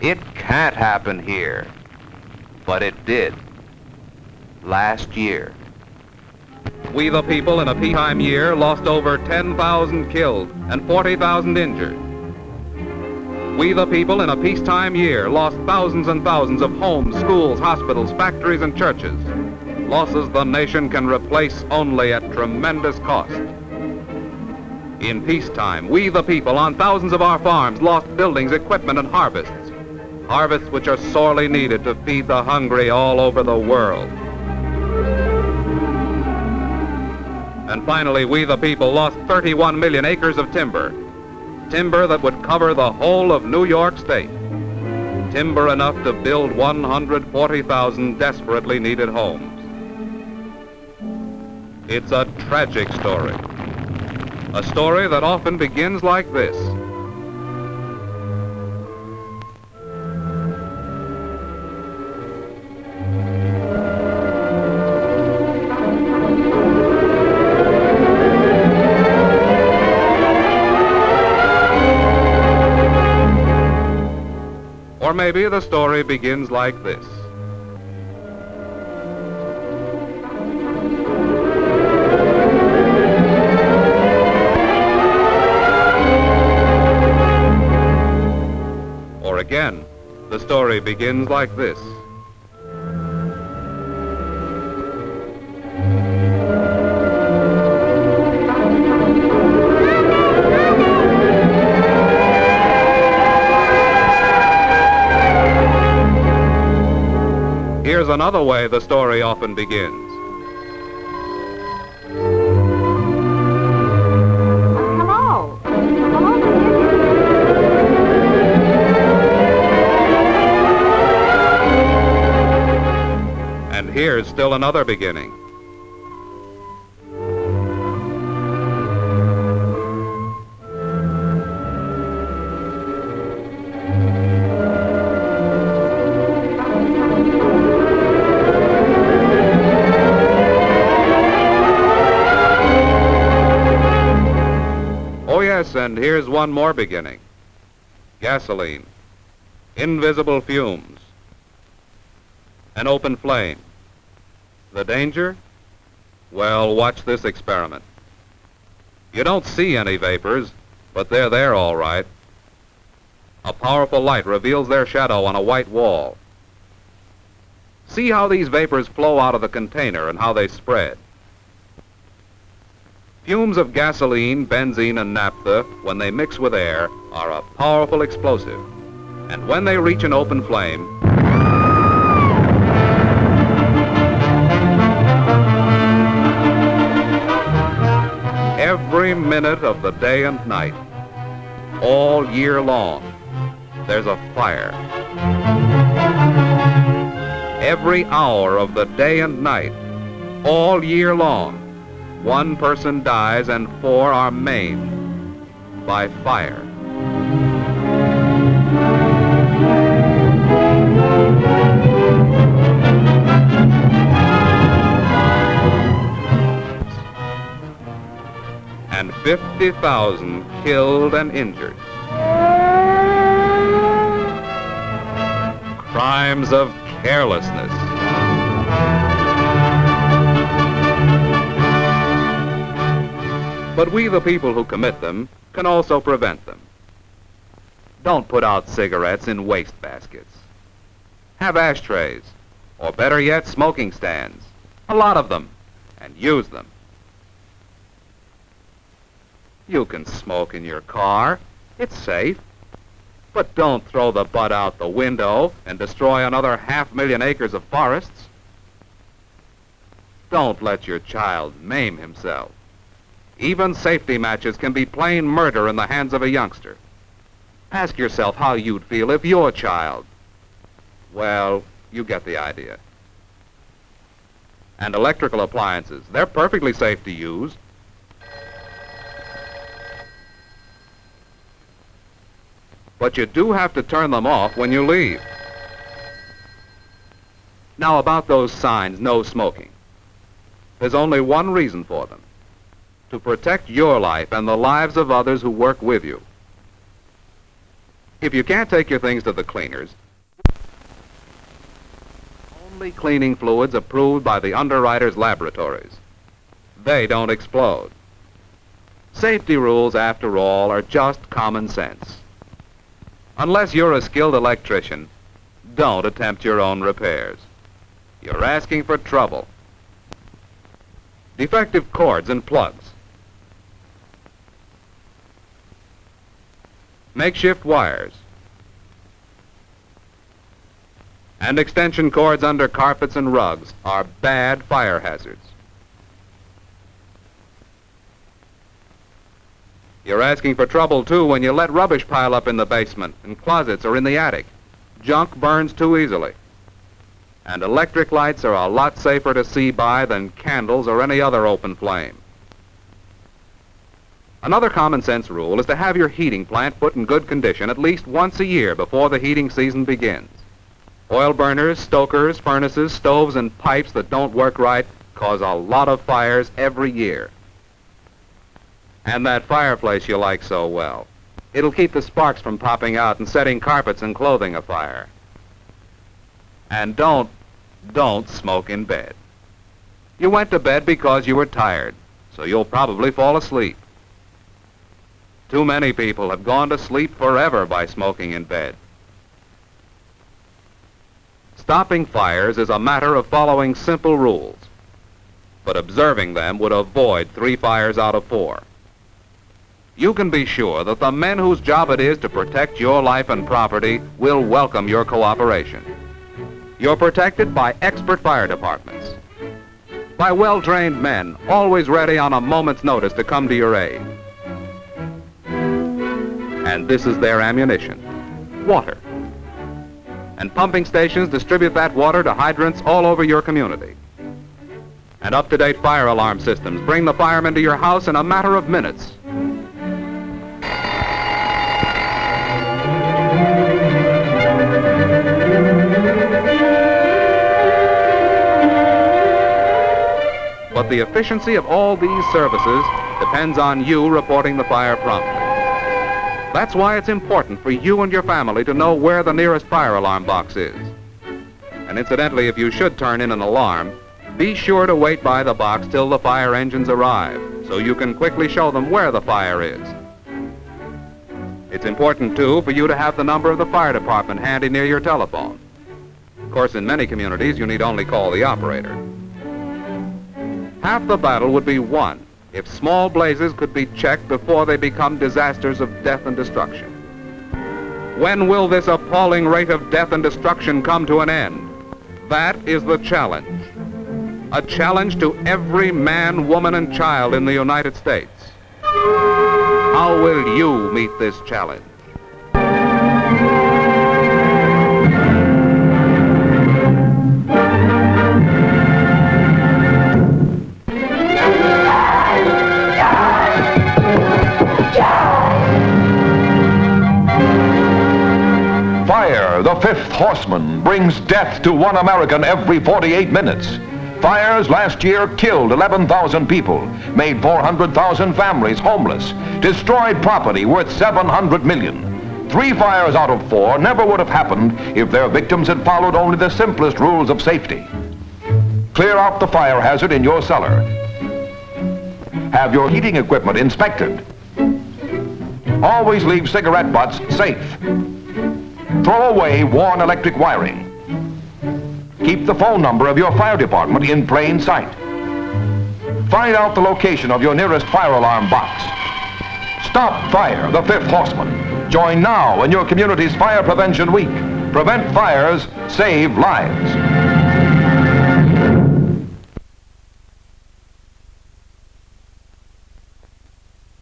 It can't happen here, but it did last year. We the people in a peacetime year lost over 10,000 killed and 40,000 injured. We the people in a peacetime year lost thousands and thousands of homes, schools, hospitals, factories, and churches. Losses the nation can replace only at tremendous cost. In peacetime, we the people on thousands of our farms lost buildings, equipment, and harvests. Harvests which are sorely needed to feed the hungry all over the world. And finally, we the people lost 31 million acres of timber. Timber that would cover the whole of New York State. Timber enough to build 140,000 desperately needed homes. It's a tragic story. A story that often begins like this. Or maybe the story begins like this. Or again, the story begins like this. Here's another way the story often begins. Hello. Hello, Virginia. And here's still another beginning. And here's one more beginning. Gasoline, invisible fumes, an open flame. The danger? Well, watch this experiment. You don't see any vapors, but they're there all right. A powerful light reveals their shadow on a white wall. See how these vapors flow out of the container and how they spread. Fumes of gasoline, benzene, and naphtha, when they mix with air, are a powerful explosive. And when they reach an open flame, every minute of the day and night, all year long, there's a fire. Every hour of the day and night, all year long, one person dies and 4 are maimed by fire. And 50,000 killed and injured. Crimes of carelessness. But we, the people who commit them, can also prevent them. Don't put out cigarettes in waste baskets. Have ashtrays, or better yet, smoking stands. A lot of them, and use them. You can smoke in your car. It's safe. But don't throw the butt out the window and destroy another 500,000 acres of forests. Don't let your child maim himself. Even safety matches can be plain murder in the hands of a youngster. Ask yourself how you'd feel if your child... Well, you get the idea. And electrical appliances, they're perfectly safe to use. But you do have to turn them off when you leave. Now about those signs, no smoking. There's only one reason for them. To protect your life and the lives of others who work with you. If you can't take your things to the cleaners, only cleaning fluids approved by the underwriters' laboratories. They don't explode. Safety rules, after all, are just common sense. Unless you're a skilled electrician, don't attempt your own repairs. You're asking for trouble. Defective cords and plugs. Makeshift wires. And extension cords under carpets and rugs are bad fire hazards. You're asking for trouble, too, when you let rubbish pile up in the basement, in closets, or in the attic. Junk burns too easily. And electric lights are a lot safer to see by than candles or any other open flame. Another common sense rule is to have your heating plant put in good condition at least once a year before the heating season begins. Oil burners, stokers, furnaces, stoves, and pipes that don't work right cause a lot of fires every year. And that fireplace you like so well. It'll keep the sparks from popping out and setting carpets and clothing afire. And don't smoke in bed. You went to bed because you were tired, so you'll probably fall asleep. Too many people have gone to sleep forever by smoking in bed. Stopping fires is a matter of following simple rules, but observing them would avoid 3 fires out of 4. You can be sure that the men whose job it is to protect your life and property will welcome your cooperation. You're protected by expert fire departments, by well-trained men, always ready on a moment's notice to come to your aid. And this is their ammunition: water. And pumping stations distribute that water to hydrants all over your community. And up-to-date fire alarm systems bring the firemen to your house in a matter of minutes. But the efficiency of all these services depends on you reporting the fire promptly. That's why it's important for you and your family to know where the nearest fire alarm box is. And incidentally, if you should turn in an alarm, be sure to wait by the box till the fire engines arrive, so you can quickly show them where the fire is. It's important, too, for you to have the number of the fire department handy near your telephone. Of course, in many communities, you need only call the operator. Half the battle would be won if small blazes could be checked before they become disasters of death and destruction. When will this appalling rate of death and destruction come to an end? That is the challenge. A challenge to every man, woman, and child in the United States. How will you meet this challenge? Fire, the fifth horseman, brings death to one American every 48 minutes. Fires last year killed 11,000 people, made 400,000 families homeless, destroyed property worth $700 million. 3 fires out of 4 never would have happened if their victims had followed only the simplest rules of safety. Clear out the fire hazard in your cellar. Have your heating equipment inspected. Always leave cigarette butts safe. Throw away worn electric wiring. Keep the phone number of your fire department in plain sight. Find out the location of your nearest fire alarm box. Stop fire, the fifth horseman. Join now in your community's Fire Prevention Week. Prevent fires, save lives.